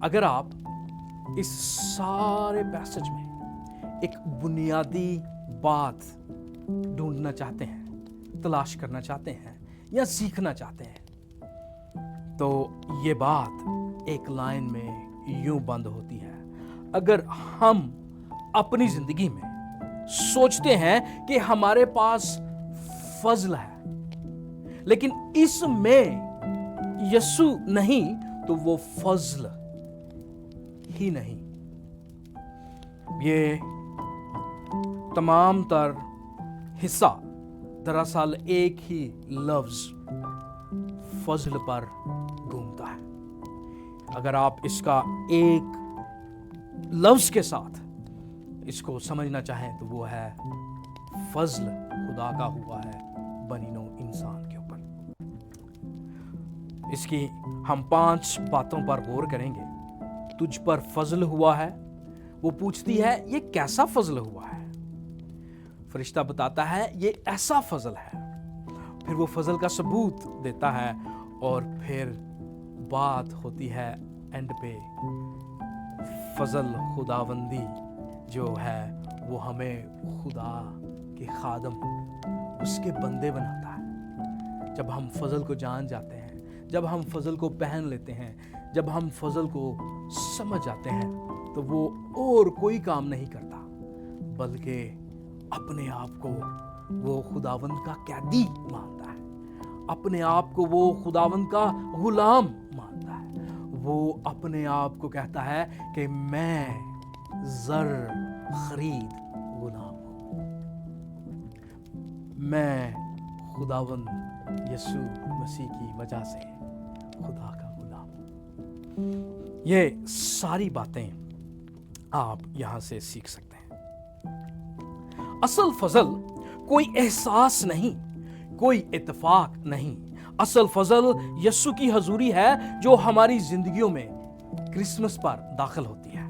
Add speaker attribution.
Speaker 1: अगर आप इस सारे पैसेज में एक बुनियादी बात ढूंढना चाहते हैं, तलाश करना चाहते हैं या सीखना चाहते हैं, तो ये बात एक लाइन में यूं बंद होती है। अगर हम अपनी जिंदगी में सोचते हैं कि हमारे पास फजल है, लेकिन इसमें यीशु नहीं, तो वो फजल ही नहीं। ये तमाम तर हिस्सा दरअसल एक ही लफ्ज फजल पर घूमता है। अगर आप इसका एक लफ्ज के साथ इसको समझना चाहें तो वो है फजल खुदा का हुआ है बनीनो इंसान के ऊपर। इसकी हम 5 बातों पर गौर करेंगे। तुझ पर फजल हुआ है, वो पूछती है ये कैसा फजल हुआ है। फरिश्ता बताता है ये ऐसा फजल है। फिर वो फजल का सबूत देता है और फिर बात होती है एंड पे फजल खुदावंदी जो है वो हमें खुदा के खादम, उसके बंदे बनाता है। जब हम फजल को जान जाते हैं, जब हम फजल को पहन लेते हैं, जब हम फजल को समझ जाते हैं, तो वो और कोई काम नहीं करता बल्कि अपने आप को वो खुदावंद का कैदी मानता है, अपने आप को वो खुदावंद का गुलाम मानता है। वो अपने आप को कहता है कि मैं जर खरीद गुलाम हूं, मैं खुदावंद यीशु मसीह की वजह से खुदा का गुलाम हूं। ये सारी बातें आप यहां से सीख सकते हैं। असल फजल कोई एहसास नहीं, कोई इत्तेफाक नहीं। असल फजल यीशु की हजूरी है जो हमारी जिंदगियों में क्रिसमस पर दाखिल होती है।